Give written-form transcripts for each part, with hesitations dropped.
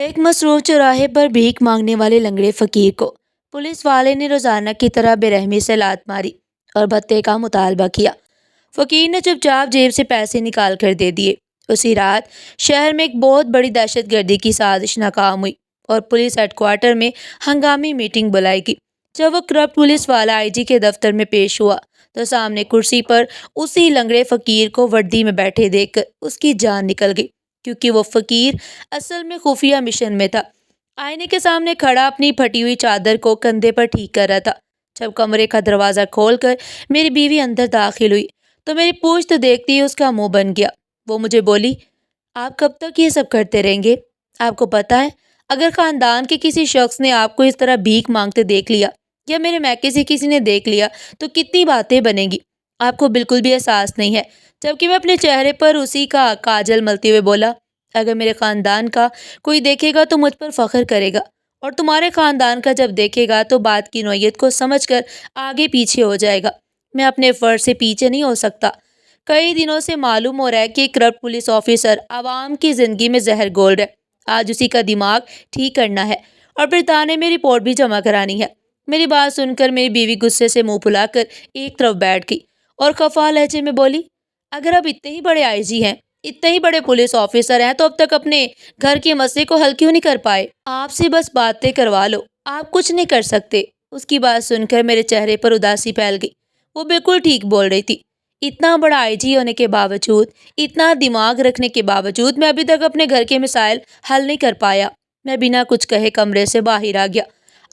ایک مصروف چوراہے پر بھیک مانگنے والے لنگڑے فقیر کو پولیس والے نے روزانہ کی طرح بے رحمی سے لات ماری اور بھتے کا مطالبہ کیا۔ فقیر نے چپ چاپ جیب سے پیسے نکال کر دے دیے۔ اسی رات شہر میں ایک بہت بڑی دہشت گردی کی سازش ناکام ہوئی اور پولیس ہیڈ کوارٹر میں ہنگامی میٹنگ بلائی گئی۔ جب وہ کرپٹ پولیس والا آئی جی کے دفتر میں پیش ہوا تو سامنے کرسی پر اسی لنگڑے فقیر کو وردی میں بیٹھے دیکھ کر اس کی جان نکل گئی، کیونکہ وہ فقیر اصل میں خفیہ مشن میں تھا۔ آئینے کے سامنے کھڑا اپنی پھٹی ہوئی چادر کو کندھے پر ٹھیک کر رہا تھا۔ جب کمرے کا دروازہ کھول کر میری بیوی اندر داخل ہوئی تو میری پوچھ دیکھتی ہی اس کا منہ بن گیا۔ وہ مجھے بولی، آپ کب تک یہ سب کرتے رہیں گے؟ آپ کو پتہ ہے اگر خاندان کے کسی شخص نے آپ کو اس طرح بھیک مانگتے دیکھ لیا یا میرے میکے سے کسی نے دیکھ لیا تو کتنی باتیں بنیں گی؟ آپ کو بالکل بھی احساس نہیں ہے۔ جبکہ میں اپنے چہرے پر اسی کا کاجل ملتے ہوئے بولا، اگر میرے خاندان کا کوئی دیکھے گا تو مجھ پر فخر کرے گا، اور تمہارے خاندان کا جب دیکھے گا تو بات کی نوعیت کو سمجھ کر آگے پیچھے ہو جائے گا۔ میں اپنے فرض سے پیچھے نہیں ہو سکتا۔ کئی دنوں سے معلوم ہو رہا ہے کہ ایک کرپٹ پولیس آفیسر عوام کی زندگی میں زہر گھول رہا ہے۔ آج اسی کا دماغ ٹھیک کرنا ہے اور پھر تانے میں رپورٹ بھی جمع کرانی ہے۔ میری بات سن کر میری بیوی غصے سے منہ پھلا کر ایک طرف بیٹھ گئی اور خفا لہجے میں بولی، اگر آپ اتنے ہی بڑے آئی جی ہیں، اتنے ہی بڑے پولیس آفیسر ہیں تو اب تک اپنے گھر کے مسئلے کو حل کیوں نہیں کر پائے؟ آپ سے بس باتیں کروا لو، آپ کچھ نہیں کر سکتے۔ اس کی بات سن کر میرے چہرے پر اداسی پھیل گئی۔ وہ بالکل ٹھیک بول رہی تھی۔ اتنا بڑا آئی جی ہونے کے باوجود، اتنا دماغ رکھنے کے باوجود میں ابھی تک اپنے گھر کے مسائل حل نہیں کر پایا۔ میں بنا کچھ کہے کمرے سے باہر آ گیا۔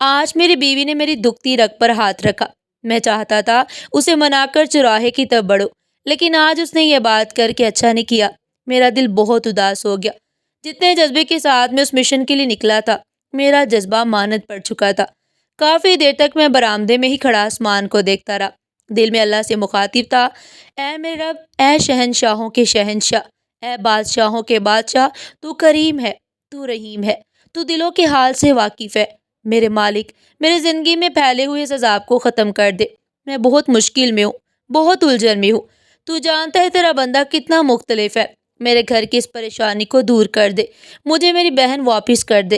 آج میری بیوی نے میری دکھتی رگ پر ہاتھ رکھا۔ میں چاہتا تھا اسے منا کر چوراہے کی طرف بڑھوں، لیکن آج اس نے یہ بات کر کے اچھا نہیں کیا۔ میرا دل بہت اداس ہو گیا۔ جتنے جذبے کے ساتھ میں اس مشن کے لیے نکلا تھا، میرا جذبہ مانت پڑ چکا تھا۔ کافی دیر تک میں برآمدے میں ہی کھڑا آسمان کو دیکھتا رہا۔ دل میں اللہ سے مخاطب تھا، اے میرے رب، اے شہنشاہوں کے شہنشاہ، اے بادشاہوں کے بادشاہ، تو کریم ہے، تو رحیم ہے، تو دلوں کے حال سے واقف ہے۔ میرے مالک، میرے زندگی میں پھیلے ہوئے اس عذاب کو ختم کر دے۔ میں بہت مشکل میں ہوں، بہت الجھن میں ہوں۔ تو جانتا ہے تیرا بندہ کتنا مختلف ہے۔ میرے گھر کی اس پریشانی کو دور کر دے، مجھے میری بہن واپس کر دے۔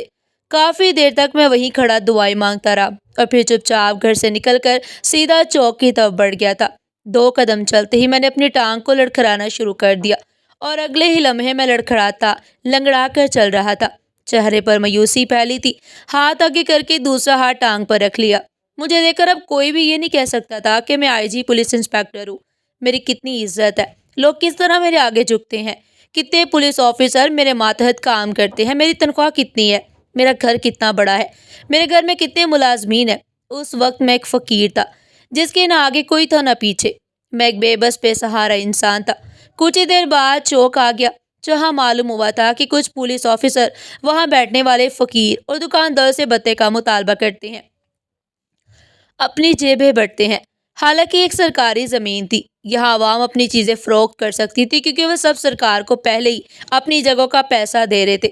کافی دیر تک میں وہیں کھڑا دعائیں مانگتا رہا اور پھر چپ چاپ گھر سے نکل کر سیدھا چوک کی طرف بڑھ گیا تھا۔ 2 قدم چلتے ہی میں نے اپنی ٹانگ کو لڑکھڑانا شروع کر دیا اور اگلے ہی لمحے میں لڑکھڑاتا لنگڑا کر چل رہا تھا۔ چہرے پر مایوسی پھیلی تھی۔ ہاتھ آگے کر کے دوسرا ہاتھ ٹانگ پر رکھ لیا۔ مجھے دیکھ کر اب کوئی بھی یہ نہیں کہہ سکتا تھا کہ میں آئی جی پولیس انسپکٹر ہوں۔ میری کتنی عزت ہے، لوگ کس طرح میرے آگے جھکتے ہیں، کتنے پولیس آفیسر میرے ماتحت کام کرتے ہیں، میری تنخواہ کتنی ہے، میرا گھر کتنا بڑا ہے، میرے گھر میں کتنے ملازمین ہیں۔ اس وقت میں ایک فقیر تھا جس کے نہ آگے کوئی تھا نہ پیچھے۔ میں ایک بے بس بے سہارا انسان تھا۔ کچھ ہی دیر بعد چوک آ گیا، جہاں معلوم ہوا تھا کہ کچھ پولیس آفیسر وہاں بیٹھنے والے فقیر اور دکاندار سے بھتے کا مطالبہ کرتے ہیں، اپنی جیبیں بھرتے ہیں۔ حالانکہ ایک سرکاری زمین تھی، یہاں عوام اپنی چیزیں فروخت کر سکتی تھی کیونکہ وہ سب سرکار کو پہلے ہی اپنی جگہوں کا پیسہ دے رہے تھے۔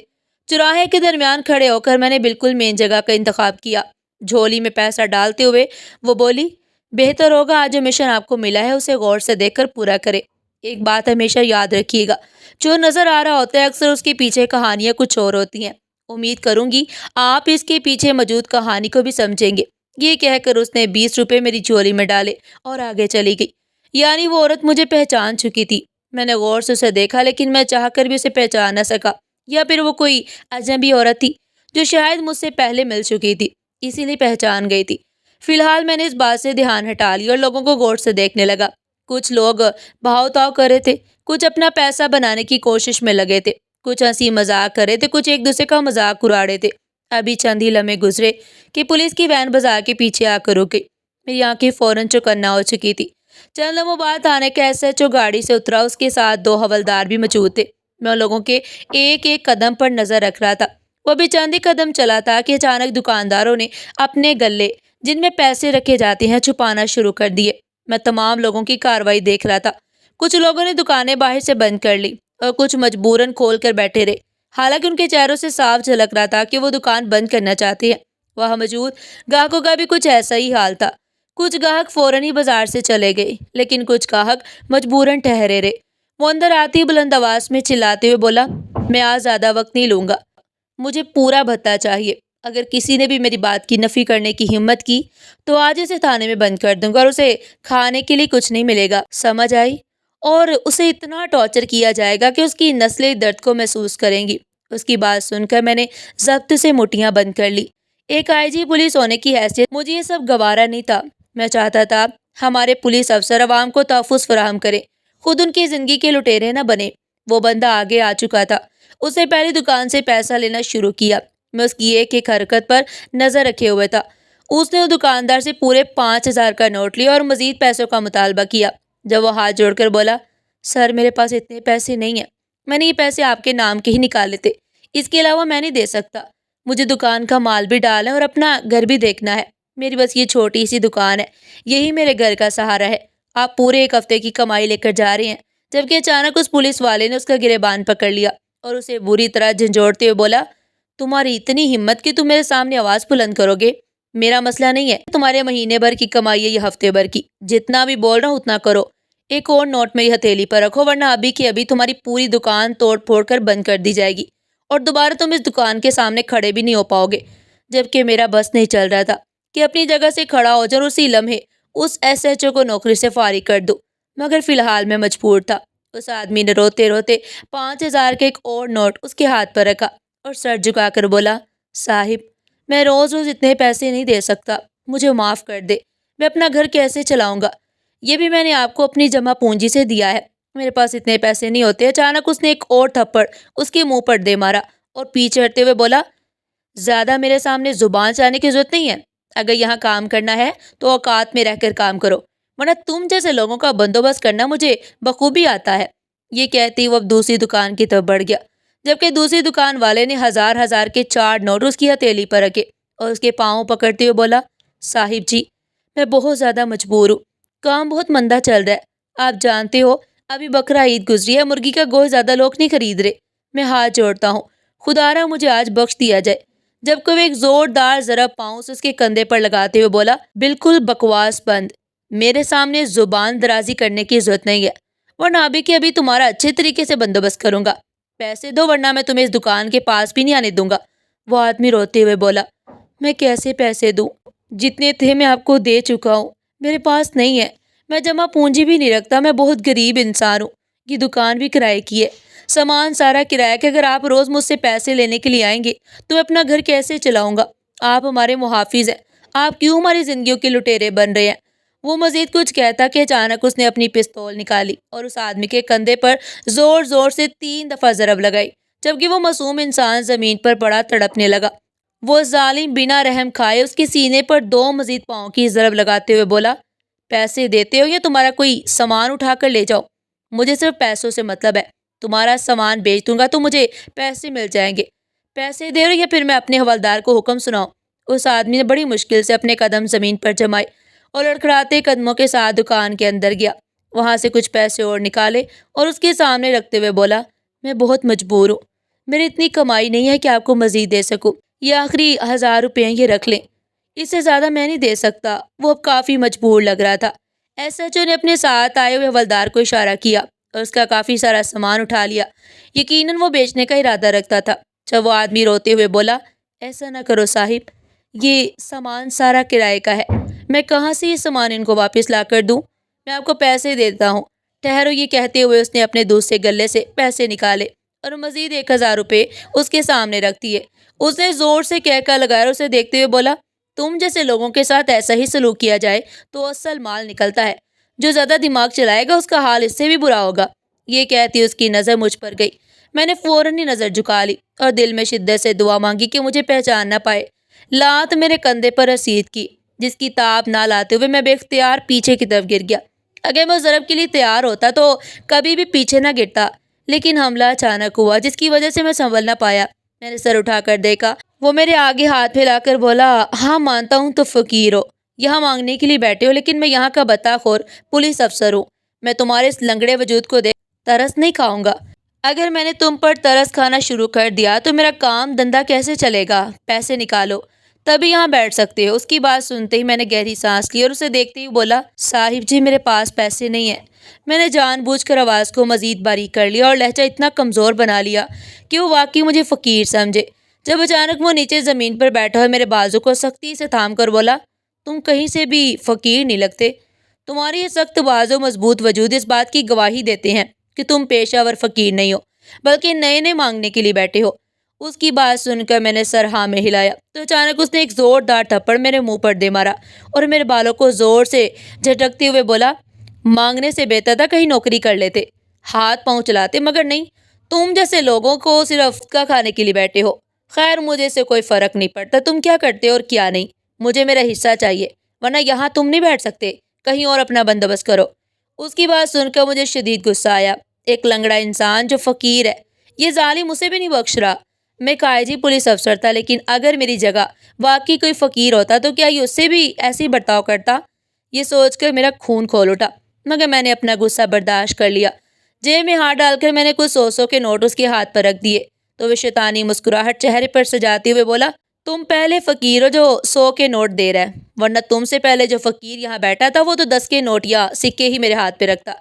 چوراہے کے درمیان کھڑے ہو کر میں نے بالکل مین جگہ کا انتخاب کیا۔ جھولی میں پیسہ ڈالتے ہوئے وہ بولی، بہتر ہوگا آج جو مشن آپ کو ملا ہے اسے غور سے دیکھ کر پورا کرے۔ ایک بات ہمیشہ یاد رکھیے گا، جو نظر آ رہا ہوتا ہے اکثر اس کے پیچھے کہانیاں کچھ اور ہوتی ہیں۔ امید کروں گی آپ اس کے پیچھے موجود کہانی کو بھی سمجھیں گے۔ یہ کہہ کر اس نے 20 روپے میری جھولی میں ڈالے اور آگے چلی گئی۔ یعنی وہ عورت مجھے پہچان چکی تھی۔ میں نے غور سے اسے دیکھا لیکن میں چاہ کر بھی اسے پہچان نہ سکا، یا پھر وہ کوئی اجنبی عورت تھی جو شاید مجھ سے پہلے مل چکی تھی، اسی لیے پہچان گئی تھی۔ فی الحال میں نے اس بات سے دھیان ہٹا لیا اور لوگوں کو غور سے دیکھنے لگا۔ کچھ لوگ بھاؤ تاؤ کر رہے تھے، کچھ اپنا پیسہ بنانے کی کوشش میں لگے تھے، کچھ ہنسی مذاق کر رہے تھے، کچھ ایک دوسرے کا مذاق اڑا رہے تھے۔ ابھی چند ہی لمحے گزرے کہ پولیس کی وین بازار کے پیچھے آ کر رک گئی۔ میری آنکھیں فوراً چوکنا ہو چکی تھی۔ چند لمحوں بعد تھانے کا ایس ایچ او گاڑی سے اترا، اس کے ساتھ 2 حوالدار بھی موجود تھے۔ میں ان لوگوں کے ایک ایک قدم پر نظر رکھ رہا تھا۔ وہ بھی چند ہی قدم چلا تھا کہ اچانک دکانداروں نے اپنے گلے جن میں پیسے رکھے جاتے ہیں چھپانا شروع کر دیے۔ میں تمام لوگوں کی کارروائی دیکھ رہا تھا۔ کچھ لوگوں نے دکانیں باہر سے بند کر لی اور کچھ مجبوراً کھول کر بیٹھے رہے، حالانکہ ان کے چہروں سے صاف جھلک رہا تھا کہ وہ دکان بند کرنا چاہتے ہیں۔ وہاں موجود گاہکوں کا بھی کچھ ایسا ہی حال تھا۔ کچھ گاہک فوراً ہی بازار سے چلے گئے، لیکن کچھ گاہک مجبوراً ٹھہرے رہے۔ وہ اندر آتے ہی بلند آواز میں چلاتے ہوئے بولا، میں آج زیادہ وقت نہیں لوں گا، مجھے پورا بھتہ چاہیے۔ اگر کسی نے بھی میری بات کی نفی کرنے کی ہمت کی تو آج اسے تھانے میں بند کر دوں گا اور اسے کھانے کے لیے کچھ نہیں ملے گا، سمجھ آئی؟ اور اسے اتنا ٹارچر کیا جائے گا کہ اس کی نسلیں درد کو محسوس کریں گی۔ اس کی بات سن کر میں نے ضبط سے مٹھیاں بند کر لی۔ ایک آئی جی پولیس ہونے کی حیثیت مجھے یہ سب گوارا نہیں تھا۔ میں چاہتا تھا ہمارے پولیس افسر عوام کو تحفظ فراہم کریں، خود ان کی زندگی کے لٹیرے نہ بنے۔ وہ بندہ آگے آ چکا تھا۔ اس نے پہلی دکان سے پیسہ لینا شروع کیا۔ میں اس کی ایک حرکت پر نظر رکھے ہوئے تھا۔ اس نے دکاندار سے پورے 5,000 کا نوٹ لیا اور مزید پیسوں کا مطالبہ کیا۔ جب وہ ہاتھ جوڑ کر بولا، سر میرے پاس اتنے پیسے نہیں ہیں، میں نے یہ پیسے آپ کے نام کے ہی نکالے تھے، اس کے علاوہ میں نہیں دے سکتا۔ مجھے دکان کا مال بھی ڈالنا ہے اور اپنا گھر بھی دیکھنا ہے۔ میری بس یہ چھوٹی سی دکان ہے، یہی میرے گھر کا سہارا ہے۔ آپ پورے ایک ہفتے کی کمائی لے کر جا رہے ہیں۔ جبکہ اچانک اس پولیس والے نے اس کا گریبان پکڑ لیا اور اسے بری طرح جھنجھوڑتے ہوئے بولا، تمہاری اتنی ہمت کہ تم میرے سامنے آواز بلند کرو گے؟ میرا مسئلہ نہیں ہے تمہارے مہینے بھر کی کمائی ہے یا ہفتے بھر کی، جتنا بھی بول رہا ہوں اتنا کرو۔ ایک اور نوٹ میری ہتھیلی پر رکھو ورنہ ابھی کی ابھی تمہاری پوری دکان توڑ پھوڑ کر بند کر دی جائے گی اور دوبارہ تم اس دکان کے سامنے کھڑے بھی نہیں ہو پاؤ گے۔ جبکہ میرا بس نہیں چل رہا تھا کہ اپنی جگہ سے کھڑا ہو جاؤں اور اسی لمحے اس ایس ایچ او کو نوکری سے فارغ کر دوں، مگر فی الحال میں مجبور تھا۔ اس آدمی نے روتے روتے 5,000 کا ایک اور نوٹ اس کے ہاتھ پر رکھا اور سر جھکا کر بولا، صاحب میں روز روز اتنے پیسے نہیں دے سکتا، مجھے معاف کر دے، میں اپنا گھر کیسے چلاؤں گا؟ یہ بھی میں نے آپ کو اپنی جمع پونجی سے دیا ہے، میرے پاس اتنے پیسے نہیں ہوتے۔ اچانک اس نے ایک اور تھپڑ اس کے منہ پر دے مارا اور پیچھے ہٹتے ہوئے بولا، زیادہ میرے سامنے زبان چلانے کی ضرورت نہیں ہے۔ اگر یہاں کام کرنا ہے تو اوقات میں رہ کر کام کرو، ورنہ تم جیسے لوگوں کا بندوبست کرنا مجھے بخوبی آتا ہے۔ یہ کہتی وہ اب دوسری دکان کی طرف بڑھ گیا، جبکہ دوسری دکان والے نے 1,000 کے 4 نوٹ اس کی ہتھیلی پر رکھے اور اس کے پاؤں پکڑتے ہوئے بولا، صاحب جی میں بہت زیادہ مجبور ہوں، کام بہت مندہ چل رہا ہے۔ آپ جانتے ہو ابھی بقرہ عید گزری ہے، مرغی کا گوشت زیادہ لوگ نہیں خرید رہے۔ میں ہاتھ جوڑتا ہوں، خدا را مجھے آج بخش دیا جائے۔ جب کوئی ایک زوردار ضرب پاؤں سے اس کے کندھے پر لگاتے ہوئے بولا، بالکل بکواس بند، میرے سامنے زبان درازی کرنے کی ضرورت نہیں ہے، ورنہ ابھی کے ابھی تمہارا اچھے طریقے سے بندوبست کروں گا۔ پیسے دو ورنہ میں تمہیں اس دکان کے پاس بھی نہیں آنے دوں گا۔ وہ آدمی روتے ہوئے بولا، میں کیسے پیسے دوں؟ جتنے تھے میں آپ کو دے چکا ہوں، میرے پاس نہیں ہے، میں جمع پونجی بھی نہیں رکھتا، میں بہت غریب انسان ہوں، یہ دکان بھی کرائے کی ہے، سامان سارا کرایہ کہ اگر آپ روز مجھ سے پیسے لینے کے لیے آئیں گے تو میں اپنا گھر کیسے چلاؤں گا؟ آپ ہمارے محافظ ہیں، آپ کیوں ہماری زندگیوں کے لٹیرے بن رہے ہیں؟ وہ مزید کچھ کہتا کہ اچانک اس نے اپنی پستول نکالی اور اس آدمی کے کندھے پر زور زور سے 3 دفعہ ضرب لگائی، جبکہ وہ معصوم انسان زمین پر پڑا تڑپنے لگا۔ وہ ظالم بنا رحم کھائے اس کے سینے پر 2 مزید پاؤں کی ضرب لگاتے ہوئے بولا، پیسے دیتے ہو یا تمہارا کوئی سامان اٹھا کر لے جاؤ؟ مجھے صرف پیسوں سے مطلب ہے، تمہارا سامان بیچ دوں گا تو مجھے پیسے مل جائیں گے۔ پیسے دے رہو یا پھر میں اپنے حوالدار کو حکم سناؤں؟ اس آدمی نے بڑی مشکل سے اپنے قدم زمین پر جمائے اور لڑکھڑاتے قدموں کے ساتھ دکان کے اندر گیا، وہاں سے کچھ پیسے اور نکالے اور اس کے سامنے رکھتے ہوئے بولا، میں بہت مجبور ہوں، میری اتنی کمائی نہیں ہے کہ آپ کو مزید دے سکوں، یہ آخری 1,000 روپے ہیں، یہ رکھ لیں، اس سے زیادہ میں نہیں دے سکتا۔ وہ اب کافی مجبور لگ رہا تھا۔ ایس ایچ او نے اپنے ساتھ آئے ہوئے حوالدار کو اشارہ کیا اور اس کا کافی سارا سامان اٹھا لیا، یقیناً وہ بیچنے کا ارادہ رکھتا تھا۔ جب وہ آدمی روتے ہوئے بولا، ایسا نہ کرو صاحب، یہ سامان سارا کرائے کا ہے، میں کہاں سے یہ سامان ان کو واپس لا کر دوں؟ میں آپ کو پیسے دیتا ہوں، ٹھہرو۔ یہ کہتے ہوئے اس نے اپنے دوسرے گلے سے پیسے نکالے اور مزید 1,000 روپے اس کے سامنے رکھ دیے۔ اس نے زور سے کہکا لگایا اور اسے دیکھتے ہوئے بولا، تم جیسے لوگوں کے ساتھ ایسا ہی سلوک کیا جائے تو اصل مال نکلتا ہے، جو زیادہ دماغ چلائے گا اس کا حال اس سے بھی برا ہوگا۔ یہ کہتی اس کی نظر مجھ پر گئی، میں نے فوراً ہی نظر جھکا لی اور دل میں شدت سے دعا مانگی کہ مجھے پہچان نہ پائے۔ لات میرے کندھے پر رسید کی، جس کی تاب نہ لاتے ہوئے میں بے اختیار پیچھے کی طرف گر گیا۔ اگر میں اس ضرب کے لیے تیار ہوتا تو کبھی بھی پیچھے نہ گرتا، لیکن حملہ اچانک ہوا جس کی وجہ سے میں سنبھل نہ پایا۔ میں نے سر اٹھا کر دیکھا، وہ میرے آگے ہاتھ پھیلا کر بولا، ہاں مانتا ہوں تو فقیر ہو، یہاں مانگنے کے لیے بیٹھے ہو، لیکن میں یہاں کا بتا خور پولیس افسر ہوں، میں تمہارے اس لنگڑے وجود کو دیکھ ترس نہیں کھاؤں گا۔ اگر میں نے تم پر ترس کھانا شروع کر دیا تو میرا کام دھندا کیسے چلے گا؟ پیسے نکالو تبھی یہاں بیٹھ سکتے ہو۔ اس کی بات سنتے ہی میں نے گہری سانس لی اور اسے دیکھتے ہی بولا، صاحب جی میرے پاس پیسے نہیں ہیں۔ میں نے جان بوجھ کر آواز کو مزید باریک کر لیا اور لہجہ اتنا کمزور بنا لیا کہ وہ واقعی مجھے فقیر سمجھے۔ جب اچانک وہ نیچے زمین پر بیٹھا اور میرے بازو کو سختی سے تھام کر بولا، تم کہیں سے بھی فقیر نہیں لگتے، تمہاری یہ سخت بازو مضبوط وجود اس بات کی گواہی دیتے ہیں کہ تم پیشہ ور فقیر نہیں ہو بلکہ نئے نئے مانگنے کے لیے بیٹھے ہو۔ اس کی بات سن کر میں نے سر ہاں میں ہلایا تو اچانک اس نے ایک زوردار تھپڑ میرے منہ پر دے مارا اور میرے بالوں کو زور سے جھٹکتے ہوئے بولا، مانگنے سے بہتر تھا کہیں نوکری کر لیتے، ہاتھ پاؤں چلاتے، مگر نہیں، تم جیسے لوگوں کو صرف کا کھانے کے لیے بیٹھے ہو۔ خیر مجھے سے کوئی فرق نہیں پڑتا تم کیا کرتے ہو اور کیا نہیں، مجھے میرا حصہ چاہیے، ورنہ یہاں تم نہیں بیٹھ سکتے، کہیں اور اپنا بندوبست کرو۔ اس کی بات سن کر مجھے شدید غصہ آیا۔ ایک لنگڑا انسان جو فقیر ہے، یہ ظالم اسے بھی نہیں بخش رہا۔ میں کائجی پولیس افسر تھا، لیکن اگر میری جگہ واقعی کوئی فقیر ہوتا تو کیا یہ اس سے بھی ایسی برتاؤ کرتا؟ یہ سوچ کر میرا خون کھول اٹھا، مگر میں نے اپنا غصہ برداشت کر لیا۔ جیب میں ہاتھ ڈال کر میں نے کچھ 100 کے نوٹ اس کے ہاتھ پر رکھ دیے تو وہ شیطانی مسکراہٹ چہرے پر سجاتے ہوئے بولا، تم پہلے فقیر ہو جو 100 کے نوٹ دے رہا ہے، ورنہ تم سے پہلے جو فقیر یہاں بیٹھا تھا وہ تو 10 کے نوٹ یا سکے ہی میرے ہاتھ پہ رکھتا،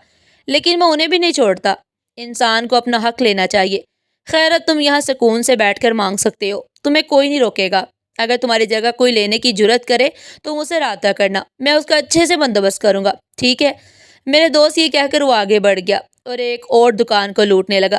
لیکن میں انہیں بھی نہیں چھوڑتا۔ انسان کو اپنا حق لینا چاہیے۔ خیرت تم یہاں سکون سے بیٹھ کر مانگ سکتے ہو، تمہیں کوئی نہیں روکے گا۔ اگر تمہاری جگہ کوئی لینے کی جرت کرے تو مجھ سے رابطہ کرنا، میں اس کا اچھے سے بندوبست کروں گا، ٹھیک ہے؟ میرے دوست یہ کہہ کر وہ آگے بڑھ گیا اور ایک اور دکان کو لوٹنے لگا۔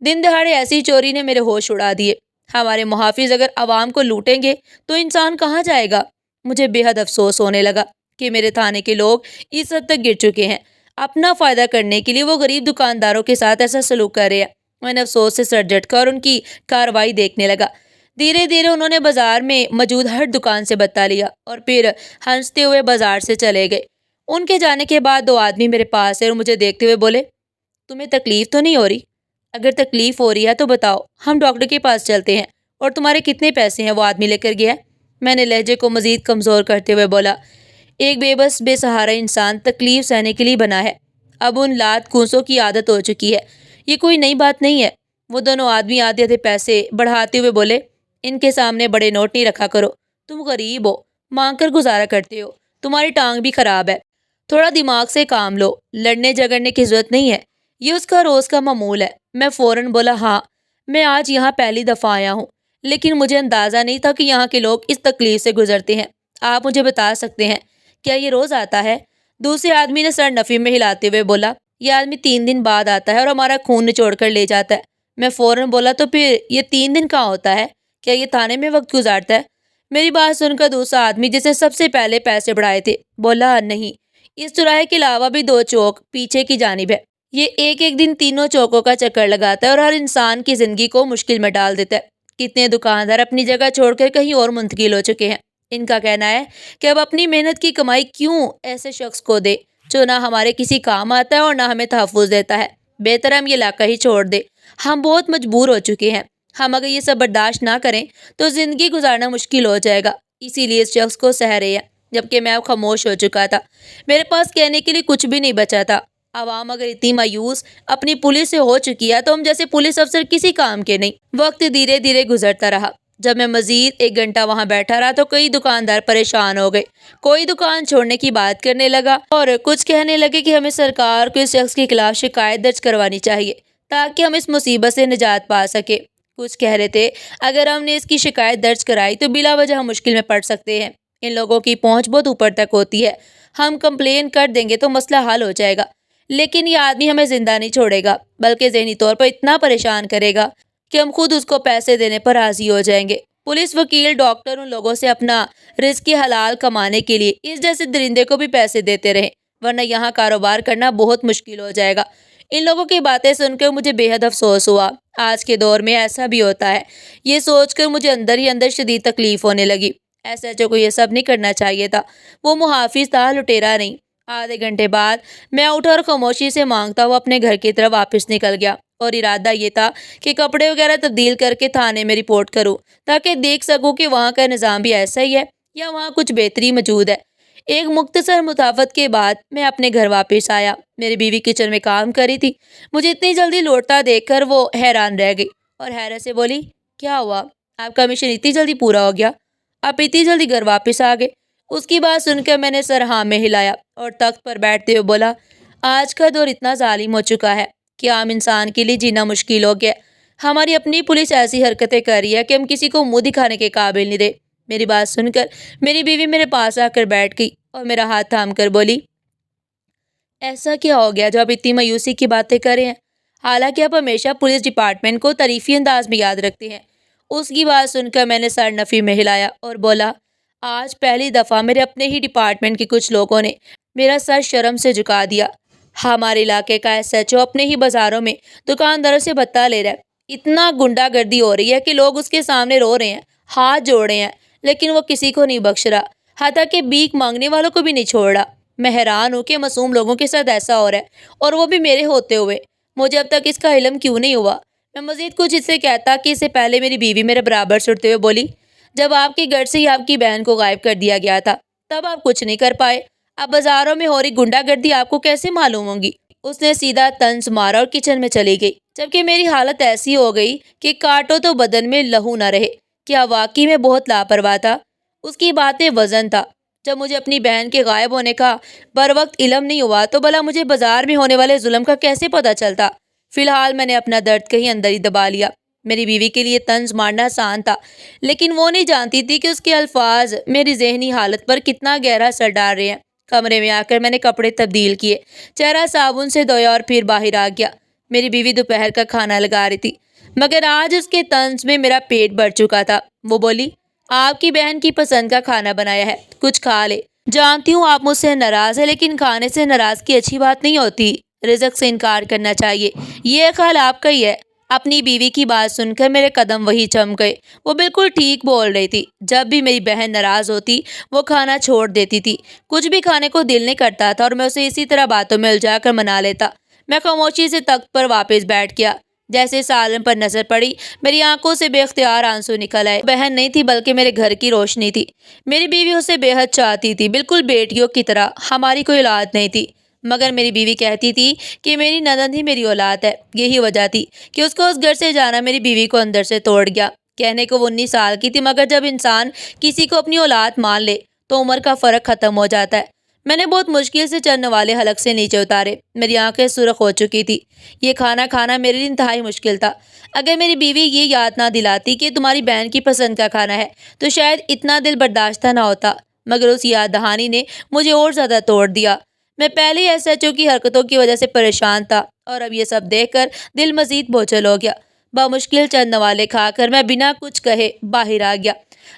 دن دہاڑے ایسی چوری نے میرے ہوش اڑا دیے۔ ہمارے محافظ اگر عوام کو لوٹیں گے تو انسان کہاں جائے گا؟ مجھے بے حد افسوس ہونے لگا کہ میرے تھانے کے لوگ اس حد تک گر چکے ہیں، اپنا فائدہ کرنے کے لیے وہ غریب دکانداروں کے ساتھ ایسا سلوک کر رہے ہیں۔ میں نے افسوس سے سر جھٹکا اور ان کی کارروائی دیکھنے لگا۔ دھیرے دھیرے انہوں نے بازار میں موجود ہر دکان سے بتا لیا اور پھر ہنستے ہوئے بازار سے چلے گئے۔ ان کے جانے کے بعد 2 آدمی میرے پاس آئے اور مجھے دیکھتے ہوئے بولے، تمہیں تکلیف تو نہیں ہو رہی؟ اگر تکلیف ہو رہی ہے تو بتاؤ، ہم ڈاکٹر کے پاس چلتے ہیں۔ اور تمہارے کتنے پیسے ہیں؟ وہ آدمی لے کر گیا ہے۔ میں نے لہجے کو مزید کمزور کرتے ہوئے بولا، ایک بے بس بے سہارا انسان تکلیف سہنے کے لیے بنا ہے، اب ان لات کونسوں کی عادت ہو چکی ہے، یہ کوئی نئی بات نہیں ہے۔ وہ دونوں آدمی آدھے آدھے پیسے بڑھاتے ہوئے بولے، ان کے سامنے بڑے نوٹ نہیں رکھا کرو، تم غریب ہو، مانگ کر گزارا کرتے ہو، تمہاری ٹانگ بھی خراب ہے، تھوڑا دماغ سے کام لو، لڑنے جھگڑنے کی ضرورت نہیں ہے، یہ اس کا روز کا معمول ہے۔ میں فوراً بولا، ہاں میں آج یہاں پہلی دفعہ آیا ہوں، لیکن مجھے اندازہ نہیں تھا کہ یہاں کے لوگ اس تکلیف سے گزرتے ہیں، آپ مجھے بتا سکتے ہیں کیا یہ روز آتا ہے؟ دوسرے آدمی نے سر نفی میں ہلاتے ہوئے بولا، یہ آدمی 3 دن بعد آتا ہے اور ہمارا خون نچوڑ کر لے جاتا ہے۔ میں فوراً بولا، تو پھر یہ 3 دن کہاں ہوتا ہے؟ کیا یہ تھانے میں وقت گزارتا ہے؟ میری بات سن کر دوسرا آدمی جسے سب سے پہلے پیسے بڑھائے تھے بولا، نہیں، اس چوراہے کے علاوہ بھی 2 چوک پیچھے کی جانب ہے، یہ ایک ایک دن تینوں چوکوں کا چکر لگاتا ہے اور ہر انسان کی زندگی کو مشکل میں ڈال دیتا ہے۔ کتنے دکاندار اپنی جگہ چھوڑ کر کہیں اور منتقل ہو چکے ہیں۔ ان کا کہنا ہے کہ اب اپنی محنت کی کمائی کیوں ایسے شخص کو دے جو نہ ہمارے کسی کام آتا ہے اور نہ ہمیں تحفظ دیتا ہے، بہتر ہم یہ علاقہ ہی چھوڑ دے، ہم بہت مجبور ہو چکے ہیں، ہم اگر یہ سب برداشت نہ کریں تو زندگی گزارنا مشکل ہو جائے گا، اسی لیے اس شخص کو سہ رہے ہیں۔ جبکہ میں اب خاموش ہو چکا تھا، میرے پاس کہنے کے لیے کچھ بھی نہیں بچا تھا۔ عوام اگر اتنی مایوس اپنی پولیس سے ہو چکی ہے تو ہم جیسے پولیس افسر کسی کام کے نہیں۔ وقت دھیرے دھیرے گزرتا رہا۔ جب میں مزید 1 گھنٹہ وہاں بیٹھا رہا تو کئی دکاندار پریشان ہو گئے، کوئی دکان چھوڑنے کی بات کرنے لگا اور کچھ کہنے لگے کہ ہمیں سرکار کو اس شخص کے خلاف شکایت درج کروانی چاہیے تاکہ ہم اس مصیبت سے نجات پا سکے۔ کچھ کہہ رہے تھے اگر ہم نے اس کی شکایت درج کرائی تو بلا وجہ ہم مشکل میں پڑ سکتے ہیں، ان لوگوں کی پہنچ بہت اوپر تک ہوتی ہے، ہم کمپلین کر دیں گے تو مسئلہ حل ہو جائے گا، لیکن یہ آدمی ہمیں زندہ نہیں چھوڑے گا بلکہ ذہنی طور پر اتنا پریشان کرے گا کہ ہم خود اس کو پیسے دینے پر راضی ہو جائیں گے۔ پولیس، وکیل، ڈاکٹر ان لوگوں سے اپنا رزق حلال کمانے کے لیے اس جیسے درندے کو بھی پیسے دیتے رہیں، ورنہ یہاں کاروبار کرنا بہت مشکل ہو جائے گا۔ ان لوگوں کی باتیں سن کر مجھے بے حد افسوس ہوا، آج کے دور میں ایسا بھی ہوتا ہے، یہ سوچ کر مجھے اندر ہی اندر شدید تکلیف ہونے لگی۔ ایس ایچ او کو یہ سب نہیں کرنا چاہیے تھا، وہ محافظ تھا، لٹیرا نہیں۔ آدھے گھنٹے بعد میں اٹھا اور خاموشی سے مانگتا ہوا اپنے گھر کی طرف واپس نکل گیا، اور ارادہ یہ تھا کہ کپڑے وغیرہ تبدیل کر کے تھانے میں رپورٹ کروں تاکہ دیکھ سکوں کہ وہاں کا نظام بھی ایسا ہی ہے یا وہاں کچھ بہتری موجود ہے۔ ایک مختصر مسافت کے بعد میں اپنے گھر واپس آیا۔ میری بیوی کچن میں کام کر رہی تھی، مجھے اتنی جلدی لوٹتا دیکھ کر وہ حیران رہ گئی اور حیرت سے بولی، کیا ہوا؟ آپ کا مشن اتنی جلدی پورا ہو گیا؟ آپ اتنی جلدی گھر واپس آ گئے؟ اس کی بات سن کر میں نے سر ہاں میں ہلایا اور تخت پر بیٹھتے ہوئے بولا، آج کا دور اتنا ظالم ہو چکا ہے کہ عام انسان کے لیے جینا مشکل ہو گیا۔ ہماری اپنی پولیس ایسی حرکتیں کر رہی ہے کہ ہم کسی کو منہ دکھانے کے قابل نہیں رہے۔ میری بات سن کر میری بیوی میرے پاس آ کر بیٹھ گئی اور میرا ہاتھ تھام کر بولی، ایسا کیا ہو گیا جو آپ اتنی مایوسی کی باتیں کر رہے ہیں؟ حالانکہ آپ ہمیشہ پولیس ڈپارٹمنٹ کو تعریفی انداز میں یاد رکھتے ہیں۔ اس کی بات سن کر میں نے سر نفی میں ہلایا اور بولا، آج پہلی دفعہ میرے اپنے ہی ڈپارٹمنٹ کے کچھ لوگوں نے میرا سر شرم سے جھکا دیا۔ ہمارے علاقے کا ایس ایچ او اپنے ہی بازاروں میں دکانداروں سے بھتہ لے رہا ہے۔ اتنا گنڈا گردی ہو رہی ہے کہ لوگ اس کے سامنے رو رہے ہیں، ہاتھ جوڑ رہے ہیں، لیکن وہ کسی کو نہیں بخش رہا، حتیٰ کہ بھیک مانگنے والوں کو بھی نہیں چھوڑ رہا۔ میں حیران ہوں کہ معصوم لوگوں کے ساتھ ایسا ہو رہا ہے، اور وہ بھی میرے ہوتے ہوئے۔ مجھے اب تک اس کا علم کیوں نہیں ہوا؟ میں مزید کچھ اس سے کہتا کہ اس سے پہلے میری بیوی میرے برابر سٹتے ہوئے بولی، جب آپ کے گھر سے ہی آپ کی بہن کو غائب کر دیا گیا تھا تب آپ کچھ نہیں کر پائے، اب بازاروں میں ہو رہی گنڈا گردی آپ کو کیسے معلوم ہوگی؟ اس نے سیدھا طنز مارا اور کچن میں چلی گئی، جبکہ میری حالت ایسی ہو گئی کہ کاٹو تو بدن میں لہو نہ رہے۔ کیا واقعی میں بہت لاپرواہ تھا؟ اس کی باتیں وزن تھا۔ جب مجھے اپنی بہن کے غائب ہونے کا بر وقت علم نہیں ہوا تو بھلا مجھے بازار میں ہونے والے ظلم کا کیسے پتہ چلتا؟ فی الحال میں نے اپنا درد کہیں اندر ہی دبا لیا۔ میری بیوی کے لیے طنز مارنا آسان تھا، لیکن وہ نہیں جانتی تھی کہ اس کے الفاظ میری ذہنی حالت پر کتنا گہرا اثر ڈال رہے ہیں۔ کمرے میں آ کر میں نے کپڑے تبدیل کیے، چہرہ صابن سے دھویا اور پھر باہر آ گیا۔ میری بیوی دوپہر کا کھانا لگا رہی تھی، مگر آج اس کے طنز میں میرا پیٹ بھر چکا تھا۔ وہ بولی، آپ کی بہن کی پسند کا کھانا بنایا ہے، کچھ کھا لے۔ جانتی ہوں آپ مجھ سے ناراض ہے، لیکن کھانے سے ناراضگی اچھی بات نہیں ہوتی، رزق سے انکار کرنا چاہیے، یہ خیال آپ کا ہی ہے۔ اپنی بیوی کی بات سن کر میرے قدم وہی چم گئے۔ وہ بالکل ٹھیک بول رہی تھی، جب بھی میری بہن ناراض ہوتی وہ کھانا چھوڑ دیتی تھی، کچھ بھی کھانے کو دل نہیں کرتا تھا اور میں اسے اسی طرح باتوں میں الجھا کر منا لیتا۔ میں خاموشی سے تخت پر واپس بیٹھ گیا۔ جیسے سالن پر نظر پڑی میری آنکھوں سے بے اختیار آنسو نکل آئے۔ بہن نہیں تھی بلکہ میرے گھر کی روشنی تھی۔ میری بیوی اسے بے حد چاہتی تھی، بالکل بیٹیوں کی طرح۔ ہماری کوئی اولاد نہیں تھی، مگر میری بیوی کہتی تھی کہ میری نند ہی میری اولاد ہے۔ یہی وجہ تھی کہ اس کو اس گھر سے جانا میری بیوی کو اندر سے توڑ گیا۔ کہنے کو وہ 19 سال کی تھی، مگر جب انسان کسی کو اپنی اولاد مان لے تو عمر کا فرق ختم ہو جاتا ہے۔ میں نے بہت مشکل سے چند والے حلق سے نیچے اتارے، میری آنکھیں سرخ ہو چکی تھی۔ یہ کھانا کھانا میرے لیے انتہائی مشکل تھا۔ اگر میری بیوی یہ یاد نہ دلاتی کہ تمہاری بہن کی پسند کا کھانا ہے تو شاید اتنا دل برداشتہ نہ ہوتا، مگر اس یاد دہانی نے مجھے اور زیادہ توڑ دیا۔ میں پہلے ایس ایچ او کی حرکتوں کی وجہ سے پریشان تھا، اور اب یہ سب دیکھ کر دل مزید بوچھل ہو گیا۔ بمشکل چند نوالے کھا کر میں بنا کچھ کہے باہر آ گیا،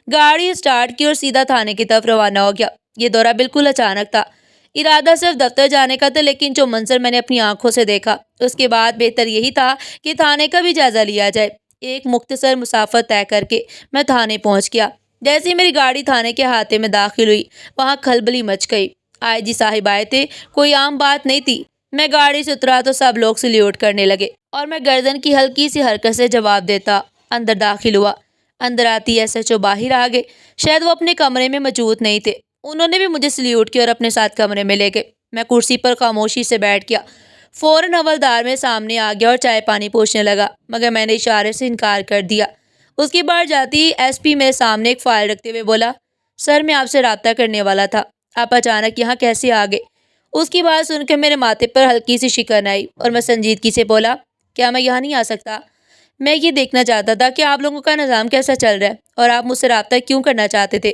گاڑی سٹارٹ کی اور سیدھا تھانے کی طرف روانہ ہو گیا۔ یہ دورہ بالکل اچانک تھا، ارادہ صرف دفتر جانے کا تھا، لیکن جو منظر میں نے اپنی آنکھوں سے دیکھا اس کے بعد بہتر یہی تھا کہ تھانے کا بھی جائزہ لیا جائے۔ ایک مختصر مسافت طے کر کے میں تھانے پہنچ گیا۔ جیسے ہی میری گاڑی تھانے کے احاطے میں داخل ہوئی وہاں کھلبلی مچ گئی۔ آئی جی صاحب آئے تھے، کوئی عام بات نہیں تھی۔ میں گاڑی سے اترا تو سب لوگ سلیوٹ کرنے لگے اور میں گردن کی ہلکی سی حرکت سے جواب دیتا اندر داخل ہوا۔ اندر آتی ایس ایچ او باہر آ گئے، شاید وہ اپنے کمرے میں موجود نہیں تھے۔ انہوں نے بھی مجھے سلیوٹ کیا اور اپنے ساتھ کمرے میں لے گئے۔ میں کرسی پر خاموشی سے بیٹھ گیا۔ فوراً حوالدار میں سامنے آ گیا اور چائے پانی پوچھنے لگا، مگر میں نے اشارے سے انکار کر دیا۔ اس کی بار جاتی ایس پی میرے سامنے ایک فائل رکھتے ہوئے بولا، سر میں آپ سے رابطہ کرنے والا تھا، آپ اچانک یہاں کیسے آ گئے؟ اس کی بات سن کر میرے ماتھے پر ہلکی سی شکن آئی اور میں سنجیدگی سے بولا، کیا میں یہاں نہیں آ سکتا؟ میں یہ دیکھنا چاہتا تھا کہ آپ لوگوں کا نظام کیسا چل رہا ہے اور آپ مجھ سے رابطہ کیوں کرنا چاہتے تھے۔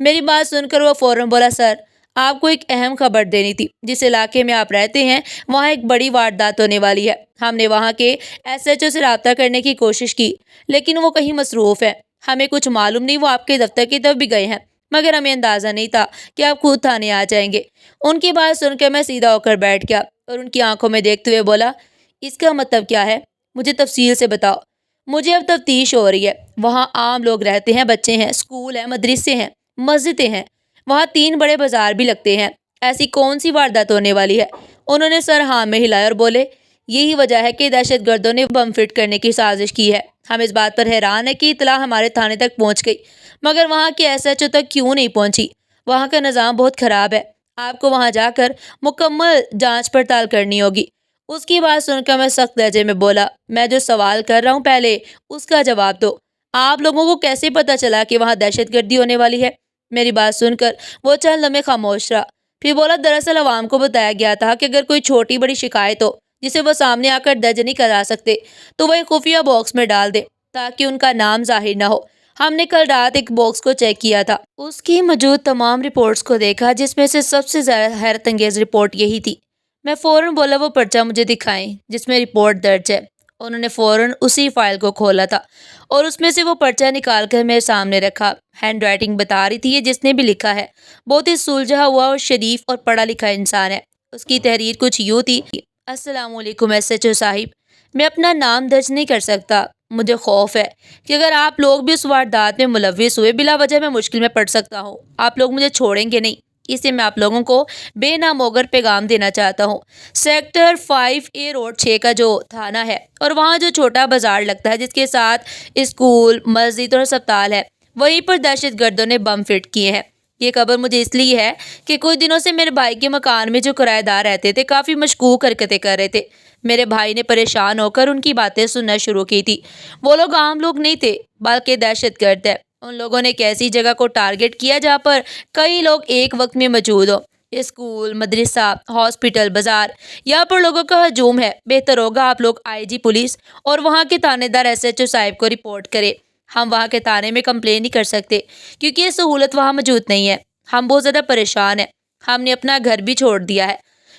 میری بات سن کر وہ فوراً بولا، سر آپ کو ایک اہم خبر دینی تھی۔ جس علاقے میں آپ رہتے ہیں وہاں ایک بڑی واردات ہونے والی ہے۔ ہم نے وہاں کے ایس ایچ او سے رابطہ کرنے کی کوشش کی، لیکن وہ کہیں مصروف ہے۔ ہمیں کچھ معلوم نہیں وہ آپ کے دفتر کی طرف بھی گئے ہیں، مگر ہمیں اندازہ نہیں تھا کہ آپ خود تھانے آ جائیں گے۔ ان کی بات سن کر میں سیدھا ہو کر بیٹھ گیا اور ان کی آنکھوں میں دیکھتے ہوئے بولا، اس کا مطلب کیا ہے؟ مجھے تفصیل سے بتاؤ۔ مجھے اب تفتیش ہو رہی ہے۔ وہاں عام لوگ رہتے ہیں، بچے ہیں، اسکول ہیں، مدرسے ہیں، مسجدیں ہیں، وہاں 3 بڑے بازار بھی لگتے ہیں۔ ایسی کون سی واردات ہونے والی ہے؟ انہوں نے سر ہاں میں ہلایا اور بولے، یہی وجہ ہے کہ دہشت گردوں نے بم فٹ کرنے کی سازش کی ہے۔ ہم اس بات پر حیران ہیں کہ اطلاع ہمارے تھانے تک پہنچ گئی، مگر وہاں کے ایس ایچ او تک کیوں نہیں پہنچی؟ وہاں کا نظام بہت خراب ہے، آپ کو وہاں جا کر مکمل جانچ پڑتال کرنی ہوگی۔ اس کی بات سن کر میں سخت لہجے میں بولا، میں جو سوال کر رہا ہوں پہلے اس کا جواب دو۔ آپ لوگوں کو کیسے پتہ چلا کہ وہاں دہشت گردی ہونے والی ہے؟ میری بات سن کر وہ چند لمحے خاموش رہا، پھر بولا، دراصل عوام کو بتایا گیا تھا کہ اگر کوئی چھوٹی بڑی شکایت ہو جسے وہ سامنے آ کر درج نہیں کرا سکتے تو وہ ایک خفیہ باکس میں ڈال دیں تاکہ ان کا نام ظاہر نہ ہو۔ ہم نے کل رات ایک باکس کو چیک کیا تھا، اس کی موجود تمام رپورٹس کو دیکھا، جس میں سے سب سے زیادہ حیرت انگیز رپورٹ یہی تھی۔ میں فوراً بولا وہ پرچہ مجھے دکھائیں جس میں رپورٹ درج ہے۔ انہوں نے فوراً اسی فائل کو کھولا تھا اور اس میں سے وہ پرچہ نکال کر میرے سامنے رکھا۔ ہینڈ رائٹنگ بتا رہی تھی یہ جس نے بھی لکھا ہے بہت ہی سلجھا ہوا اور شریف اور پڑھا لکھا انسان ہے۔ اس کی تحریر کچھ یوں تھی: السلام علیکم ایس ایچ او صاحب، میں اپنا نام درج نہیں کر سکتا۔ مجھے خوف ہے کہ اگر آپ لوگ بھی اس واردات میں ملوث ہوئے بلا وجہ میں مشکل میں پڑ سکتا ہوں۔ آپ لوگ مجھے چھوڑیں گے نہیں، اس لیے میں آپ لوگوں کو بے ناموگر پیغام دینا چاہتا ہوں۔ سیکٹر 5A روڈ 6 کا جو تھانہ ہے اور وہاں جو چھوٹا بازار لگتا ہے جس کے ساتھ اسکول، مسجد اور ہسپتال ہے، وہیں پر دہشت گردوں نے بم فٹ کیے ہیں۔ یہ خبر مجھے اس لیے ہے کہ کچھ دنوں سے میرے بھائی کے مکان میں جو کرایہ دار رہتے تھے کافی مشکوک حرکتیں کر رہے تھے۔ میرے بھائی نے پریشان ہو کر ان کی باتیں سننا شروع کی تھی۔ وہ لوگ عام لوگ نہیں تھے بلکہ دہشت گرد ہے۔ ان لوگوں نے ایک ایسی جگہ کو ٹارگٹ کیا جہاں پر کئی لوگ ایک وقت میں موجود ہوں۔ اسکول، مدرسہ، ہاسپٹل، بازار، یہاں پر لوگوں کا ہجوم ہے۔ بہتر ہوگا آپ لوگ IG پولیس اور وہاں کے تھانے دار SHO صاحب کو رپورٹ کریں۔ ہم وہاں کے تھانے میں کمپلین نہیں کر سکتے کیونکہ یہ سہولت وہاں موجود نہیں ہے۔ ہم بہت زیادہ پریشان ہیں، ہم نے اپنا گھر بھی چھوڑ دیا ہے۔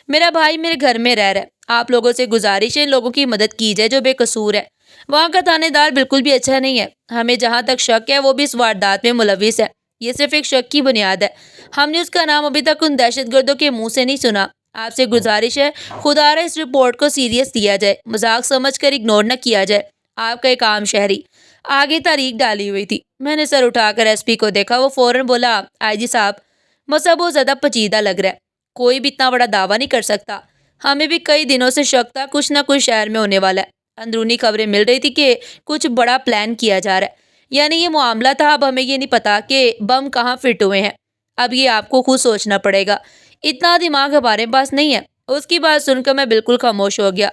میرا بھائی میرے گھر میں رہ رہا ہے۔ آپ لوگوں سے گزارش ہے ان لوگوں کی مدد کی جائے جو بے قصور ہے۔ وہاں کا تھانے دار بالکل بھی اچھا نہیں ہے۔ ہمیں جہاں تک شک ہے وہ بھی اس واردات میں ملوث ہے۔ یہ صرف ایک شک کی بنیاد ہے۔ ہم نے اس کا نام ابھی تک ان دہشت گردوں کے منہ سے نہیں سنا۔ آپ سے گزارش ہے خدا را اس رپورٹ کو سیریس لیا جائے، مذاق سمجھ کر اگنور نہ کیا جائے۔ آپ کا ایک عام شہری۔ آگے تاریخ ڈالی ہوئی تھی۔ میں نے سر اٹھا کر SP کو دیکھا۔ وہ فوراً بولا: IG صاحب، مسئلہ بہت زیادہ پیچیدہ لگ رہا ہے۔ کوئی بھی اتنا بڑا دعویٰ نہیں کر سکتا۔ ہمیں بھی کئی دنوں سے شک تھا کچھ نہ کچھ شہر میں ہونے والا ہے۔ اندرونی خبریں مل رہی تھی کہ کچھ بڑا پلان کیا جا رہا ہے، یعنی یہ معاملہ تھا۔ اب ہمیں یہ نہیں پتا کہ بم کہاں فٹ ہوئے ہیں۔ اب یہ آپ کو خود سوچنا پڑے گا، اتنا دماغ ہمارے پاس نہیں ہے۔ اس کی بات سن کر میں بالکل خاموش ہو گیا۔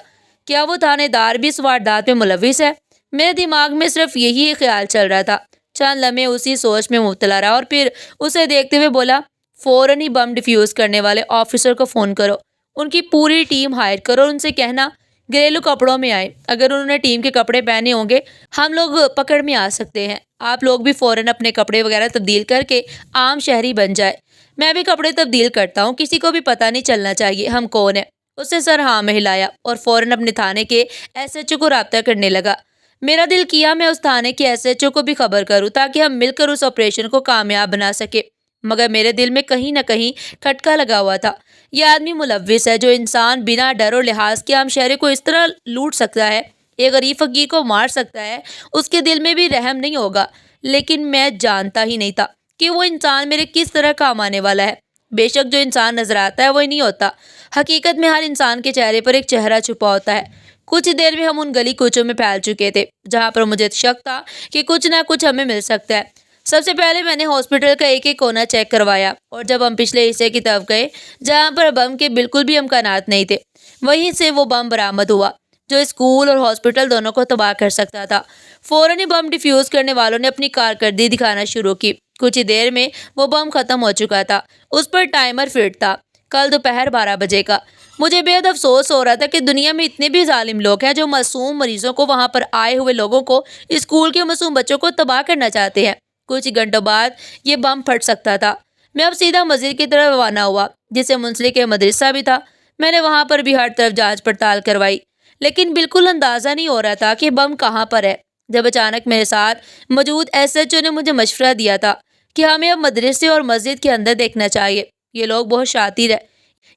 کیا وہ تھانے دار بھی اس واردات میں ملوث ہے؟ میرے دماغ میں صرف یہی خیال چل رہا تھا۔ چند لمحے اسی سوچ میں مبتلا رہا اور پھر اسے دیکھتے ہوئے بولا: فوراً ہی بم ڈیفیوز کرنے والے آفیسر کو فون کرو، ان کی پوری ٹیم ہائر کرو اور ان سے کہنا گھریلو کپڑوں میں آئے۔ اگر انہوں نے ٹیم کے کپڑے پہنے ہوں گے ہم لوگ پکڑ میں آ سکتے ہیں۔ آپ لوگ بھی فوراً اپنے کپڑے وغیرہ تبدیل کر کے عام شہری بن جائے۔ میں بھی کپڑے تبدیل کرتا ہوں، کسی کو بھی پتہ نہیں چلنا چاہیے ہم کون ہیں۔ اس نے سر ہاں میں ہلایا اور فوراً اپنے تھانے کے SHO کو رابطہ کرنے لگا۔ میرا دل کیا میں اس تھانے کے SHO کو بھی خبر کروں تاکہ ہم مل کر اس آپریشن کو کامیاب بنا سکے، مگر میرے دل میں کہیں نہ کہیں کھٹکا لگا ہوا تھا۔ یہ آدمی ملوث ہے۔ جو انسان بنا ڈر اور لحاظ کے عام شہری کو اس طرح لوٹ سکتا ہے، ایک غریب فقیر کو مار سکتا ہے، اس کے دل میں بھی رحم نہیں ہوگا۔ لیکن میں جانتا ہی نہیں تھا کہ وہ انسان میرے کس طرح کام آنے والا ہے۔ بے شک جو انسان نظر آتا ہے وہی نہیں ہوتا۔ حقیقت میں ہر انسان کے چہرے پر ایک چہرہ چھپا ہوتا ہے۔ کچھ دیر میں ہم ان گلی کوچوں میں پھیل چکے تھے جہاں پر مجھے شک تھا کہ کچھ نہ کچھ ہمیں مل سکتا ہے۔ سب سے پہلے میں نے ہاسپٹل کا ایک ایک کونا چیک کروایا اور جب ہم پچھلے حصے کی طرف گئے جہاں پر بم کے بالکل بھی امکانات نہیں تھے، وہیں سے وہ بم برآمد ہوا جو اسکول اور ہاسپٹل دونوں کو تباہ کر سکتا تھا۔ فوراً ہی بم ڈیفیوز کرنے والوں نے اپنی کارکردگی دکھانا شروع کی۔ کچھ ہی دیر میں وہ بم ختم ہو چکا تھا۔ اس پر ٹائمر فٹ تھا، کل دوپہر 12 بجے کا۔ مجھے بے حد افسوس ہو رہا تھا کہ دنیا میں اتنے بھی ظالم لوگ ہیں جو معصوم مریضوں کو، وہاں پر آئے ہوئے لوگوں کو، اسکول کے معصوم بچوں کو تباہ کرنا چاہتے ہیں۔ کچھ ہی گھنٹوں بعد یہ بم پھٹ سکتا تھا۔ میں اب سیدھا مسجد کی طرف روانہ ہوا جس سے منسلک ایک مدرسہ بھی تھا۔ میں نے وہاں پر بھی ہر طرف جانچ پڑتال کروائی لیکن بالکل اندازہ نہیں ہو رہا تھا کہ بم کہاں پر ہے۔ جب اچانک میرے ساتھ موجود SHO نے مجھے مشورہ دیا تھا کہ ہمیں اب مدرسے اور مسجد کے اندر دیکھنا چاہیے۔ یہ لوگ بہت شاطر ہے،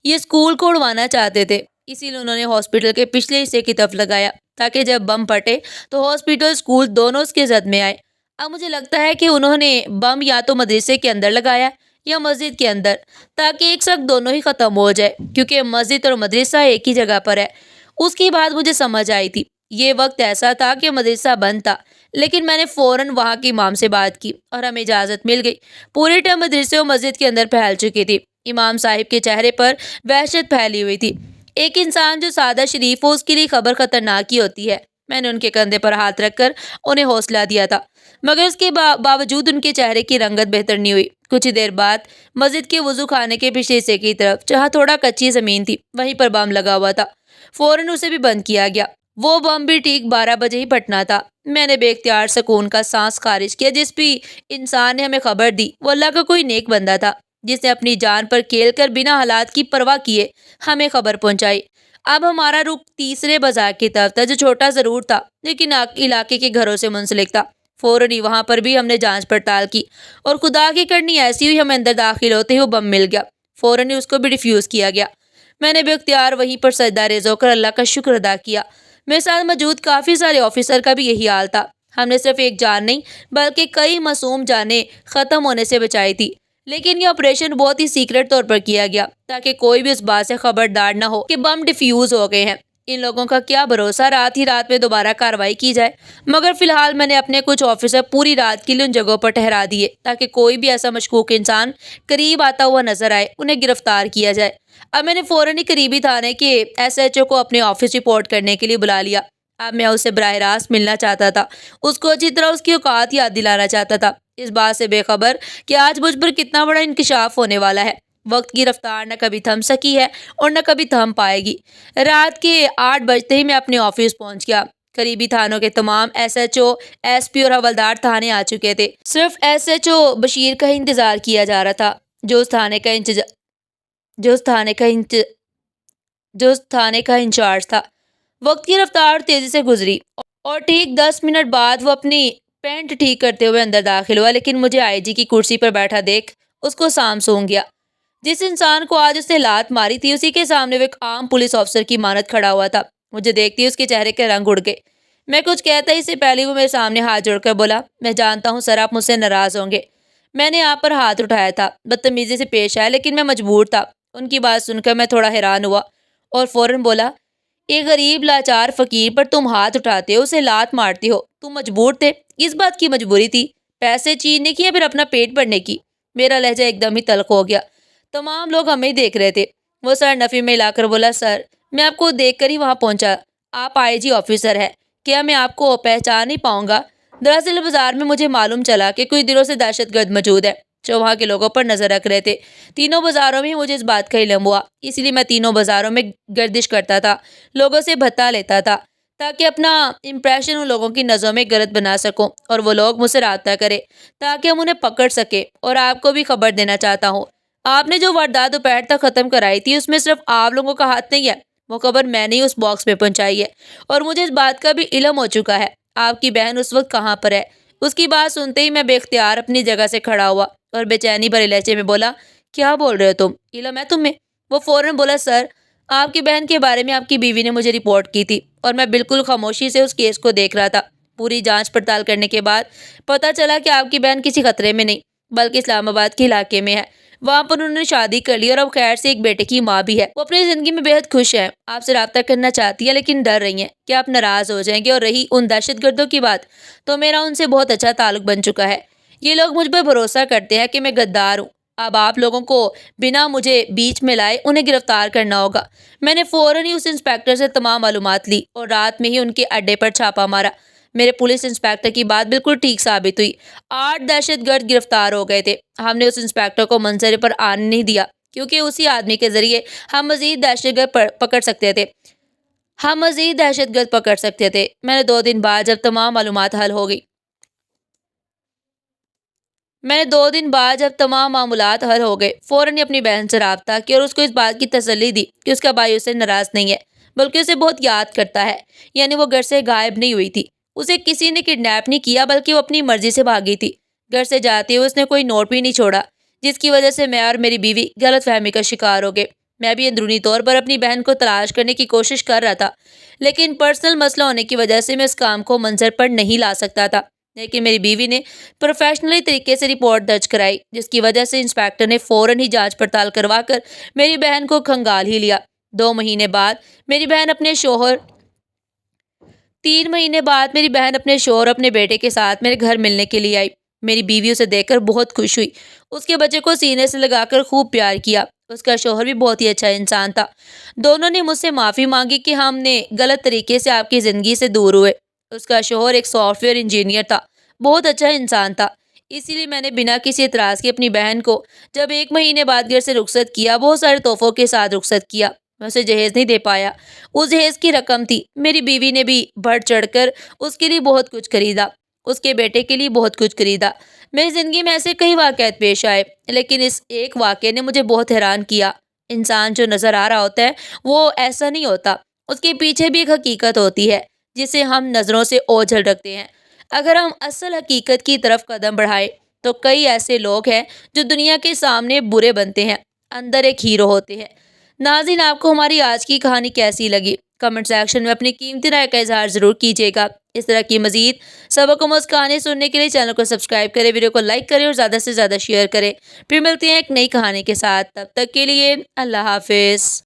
یہ اسکول کو اڑوانا چاہتے تھے، اسی لیے انہوں نے ہاسپٹل کے پچھلے حصے کی طرف لگایا تاکہ جب بم پھٹے تو ہاسپٹل اسکول دونوں اس کے زد میں آئے۔ اب مجھے لگتا ہے کہ انہوں نے بم یا تو مدرسے کے اندر لگایا یا مسجد کے اندر تاکہ ایک ساتھ دونوں ہی ختم ہو جائے، کیونکہ مسجد اور مدرسہ ایک ہی جگہ پر ہے۔ اس کی بات مجھے سمجھ آئی تھی۔ یہ وقت ایسا تھا کہ مدرسہ بند تھا لیکن میں نے فوراً وہاں کے امام سے بات کی اور ہمیں اجازت مل گئی۔ پوری ٹیم مدرسے اور مسجد کے اندر پھیل چکی تھی۔ امام صاحب کے چہرے پر وحشت پھیلی ہوئی تھی۔ ایک انسان جو سادہ شریف ہو اس کے لیے خبر خطرناک ہی ہوتی ہے۔ میں نے ان کے کندھے پر ہاتھ رکھ کر انہیں حوصلہ دیا تھا مگر اس کے باوجود ان کے چہرے کی رنگت بہتر نہیں ہوئی۔ کچھ دیر بعد مسجد کے وضو خانے کے پچھلے حصے کی طرف جہاں تھوڑا کچی زمین تھی وہیں پر بم لگا ہوا تھا۔ فوراً اسے بھی بند کیا گیا۔ وہ بم بھی ٹھیک 12 بجے ہی پھٹنا تھا۔ میں نے بے اختیار سکون کا سانس خارج کیا۔ جس بھی انسان نے ہمیں خبر دی وہ اللہ کا کوئی نیک بندہ تھا، جس نے اپنی جان پر کھیل کر بنا حالات کی پرواہ کیے ہمیں خبر پہنچائی۔ اب ہمارا رخ تیسرے بازار کی طرف تھا، جو چھوٹا ضرور تھا لیکن علاقے کے گھروں سے منسلک تھا۔ فوراً ہی وہاں پر بھی ہم نے جانچ پڑتال کی اور خدا کی کرنی ایسی ہوئی، ہمیں اندر داخل ہوتے ہی وہ بم مل گیا۔ فوراً ہی اس کو بھی ڈیفیوز کیا گیا۔ میں نے بے اختیار وہیں پر سجدہ ریز ہو کر اللہ کا شکر ادا کیا۔ میرے ساتھ موجود کافی سارے آفیسر کا بھی یہی حال تھا۔ ہم نے صرف ایک جان نہیں بلکہ کئی معصوم جانیں ختم ہونے سے بچائی تھی۔ لیکن یہ آپریشن بہت ہی سیکرٹ طور پر کیا گیا تاکہ کوئی بھی اس بات سے خبردار نہ ہو کہ بم ڈیفیوز ہو گئے ہیں۔ ان لوگوں کا کیا بھروسہ رات ہی رات میں دوبارہ کارروائی کی جائے، مگر فی الحال میں نے اپنے کچھ آفیسر پوری رات کے لیے ان جگہوں پر ٹھہرا دیے تاکہ کوئی بھی ایسا مشکوک انسان قریب آتا ہوا نظر آئے انہیں گرفتار کیا جائے۔ اب میں نے فوراً ہی قریبی تھانے کے SHO کو اپنے آفس رپورٹ کرنے کے لیے بلا لیا۔ اب میں اسے براہ راست ملنا چاہتا تھا، اس کو اچھی طرح اس کی اوقات یاد دلانا چاہتا تھا، اس بات سے بے خبر کہ آج مجھ پر کتنا بڑا انکشاف ہونے والا ہے۔ وقت کی رفتار نہ کبھی تھم سکی ہے اور نہ کبھی تھم پائے گی۔ رات کے 8 بجتے ہی میں اپنے آفس پہنچ گیا۔ قریبی تھانوں کے تمام SHO، SP اور حوالدار تھانے آ چکے تھے۔ صرف SHO بشیر کا ہی انتظار کیا جا رہا تھا، جو اس تھانے کا انچارج تھا۔ وقت کی رفتار تیزی سے گزری اور ٹھیک 10 منٹ بعد وہ اپنی پینٹ ٹھیک کرتے ہوئے اندر داخل ہوا، لیکن مجھے IG کی کرسی پر بیٹھا دیکھ اس کو سام سونگ گیا۔ جس انسان کو آج اس نے لات ماری تھی اسی کے سامنے وہ ایک عام پولیس افسر کی مانند کھڑا ہوا تھا۔ مجھے دیکھتی اس کے چہرے کے رنگ اڑ گئے۔ میں کچھ کہتا اس سے پہلے وہ میرے سامنے ہاتھ جوڑ کر بولا، میں جانتا ہوں سر آپ مجھ سے ناراض ہوں گے، میں نے آپ پر ہاتھ اٹھایا تھا، بدتمیزی سے پیش آیا، لیکن میں مجبور تھا۔ ان کی بات سن کر میں تھوڑا حیران ہوا اور فوراً بولا، ایک غریب لاچار فقیر پر تم ہاتھ اٹھاتے ہو، اسے لات مارتے ہو، تم مجبور تھے؟ اس بات کی مجبوری تھی؟ پیسے چیننے کی یا پھر اپنا پیٹ بھرنے کی؟ میرا لہجہ ایک دم ہی تلخ ہو گیا۔ تمام لوگ ہمیں دیکھ رہے تھے۔ وہ سر نفی میں لا کر بولا، سر میں آپ کو دیکھ کر ہی وہاں پہنچا، آپ IG آفیسر ہیں، کیا میں آپ کو پہچان نہیں پاؤں گا؟ دراصل بازار میں مجھے معلوم چلا کہ کچھ دنوں سے دہشت گرد موجود ہے جو وہاں کے لوگوں پر نظر رکھ رہے تھے۔ تینوں بازاروں میں مجھے اس بات کا علم ہوا، اس لیے میں تینوں بازاروں میں گردش کرتا تھا، لوگوں سے بھتا لیتا تھا تاکہ اپنا امپریشن ان لوگوں کی نظروں میں غلط بنا سکوں اور وہ لوگ مجھ سے رابطہ کرے تاکہ ہم انہیں پکڑ سکیں۔ اور آپ کو بھی خبر دینا چاہتا ہوں، آپ نے جو واردات دوپہر تک ختم کرائی تھی اس میں صرف آپ لوگوں کا ہاتھ نہیں ہے، وہ خبر میں نے اس باکس میں پہنچائی ہے اور مجھے اس بات کا بھی علم ہو چکا ہے آپ کی بہن اس وقت کہاں پر ہے۔ اس کی بات سنتے ہی میں بے اختیار اپنی جگہ سے کھڑا ہوا اور بے چینی بھرے لہجے میں بولا، کیا بول رہے ہو تم؟ علم ہے تمہیں؟ وہ فوراً بولا، سر آپ کی بہن کے بارے میں آپ کی بیوی نے مجھے رپورٹ کی تھی اور میں بالکل خاموشی سے اس کیس کو دیکھ رہا تھا۔ پوری جانچ پڑتال کرنے کے بعد پتہ چلا کہ آپ کی بہن کسی خطرے میں نہیں بلکہ اسلام آباد کے علاقے میں ہے۔ وہاں پر انہوں نے شادی کر لی اور اب خیر سے ایک بیٹے کی ماں بھی ہے۔ وہ اپنی زندگی میں بہت خوش ہیں، آپ سے رابطہ کرنا چاہتی ہے لیکن ڈر رہی ہیں کہ آپ ناراض ہو جائیں گے، اور رہی ان دہشت گردوں کی بات تو میرا ان سے بہت اچھا تعلق بن چکا ہے۔ یہ لوگ مجھ پر بھروسہ کرتے ہیں کہ میں غدار ہوں۔ اب آپ لوگوں کو بنا مجھے بیچ میں لائے انہیں گرفتار کرنا ہوگا۔ میں نے فوراً ہی اس انسپیکٹر سے تمام معلومات لی اور رات میں ہی ان کے اڈے پر چھاپا مارا۔ میرے پولیس انسپیکٹر کی بات بالکل ٹھیک ثابت ہوئی، 8 دہشت گرد گرفتار ہو گئے تھے۔ ہم نے اس انسپیکٹر کو منظر پر آنے نہیں دیا کیونکہ اسی آدمی کے ذریعے ہم مزید دہشت گرد پکڑ سکتے تھے۔ میں نے 2 دن بعد جب تمام معاملات حل ہو گئے فوراً ہی اپنی بہن سے رابطہ کیا اور اس کو اس بات کی تسلی دی کہ اس کا بھائی اسے ناراض نہیں ہے بلکہ اسے بہت یاد کرتا ہے۔ یعنی وہ گھر سے غائب نہیں ہوئی تھی، اسے کسی نے کڈنیپ نہیں کیا بلکہ وہ اپنی مرضی سے بھاگی تھی۔ گھر سے جاتے ہوئے اس نے کوئی نوٹ بھی نہیں چھوڑا، جس کی وجہ سے میں اور میری بیوی غلط فہمی کا شکار ہو گئے۔ میں بھی اندرونی طور پر اپنی بہن کو تلاش کرنے کی کوشش کر رہا تھا، لیکن پرسنل مسئلہ ہونے کی وجہ سے میں اس کام کو منظر پر نہیں لا سکتا تھا۔ لیکن میری بیوی نے پروفیشنلی طریقے سے رپورٹ درج کرائی، جس کی وجہ سے انسپیکٹر نے فوراً ہی جانچ پڑتال کروا کر میری بہن کو کھنگال ہی لیا۔ 2 مہینے بعد میری بہن اپنے شوہر 3 مہینے بعد میری بہن اپنے شوہر اپنے بیٹے کے ساتھ میرے گھر ملنے کے لیے آئی۔ میری بیوی اسے دیکھ کر بہت خوش ہوئی، اس کے بچے کو سینے سے لگا کر خوب پیار کیا۔ اس کا شوہر بھی بہت ہی اچھا انسان تھا۔ دونوں نے مجھ سے معافی مانگی کہ ہم نے غلط طریقے سے آپ کی زندگی سے دور ہوئے۔ اس کا شوہر ایک سافٹ ویئر انجینئر تھا، بہت اچھا انسان تھا، اسی لیے میں نے بنا کسی اعتراض کے اپنی بہن کو جب 1 مہینے بعد گھر سے رخصت کیا، بہت سارے تحفوں کے ساتھ رخصت کیا۔ میں اسے جہیز نہیں دے پایا۔ اس جہیز کی رقم تھی۔ میری بیوی نے بھی بڑھ چڑھ کر اس کے لیے بہت کچھ خریدا، اس کے بیٹے کے لیے بہت کچھ خریدا۔ میری زندگی میں ایسے کئی واقعات پیش آئے، لیکن اس ایک واقعے نے مجھے بہت حیران کیا۔ انسان جو نظر آ رہا ہوتا ہے وہ ایسا نہیں ہوتا، اس کے پیچھے بھی ایک حقیقت ہوتی ہے جسے ہم نظروں سے اوجھل رکھتے ہیں۔ اگر ہم اصل حقیقت کی طرف قدم بڑھائیں تو کئی ایسے لوگ ہیں جو دنیا کے سامنے برے بنتے ہیں، اندر ایک ہیرو ہوتے ہیں۔ ناظرین، آپ کو ہماری آج کی کہانی کیسی لگی؟ کمنٹ سیکشن میں اپنی قیمتی رائے کا اظہار ضرور کیجیے گا۔ اس طرح کی مزید سبق آموز کہانی سننے کے لیے چینل کو سبسکرائب کریں، ویڈیو کو لائک کریں اور زیادہ سے زیادہ شیئر کریں۔ پھر ملتے ہیں ایک نئی کہانی کے ساتھ، تب تک کے لیے اللہ حافظ۔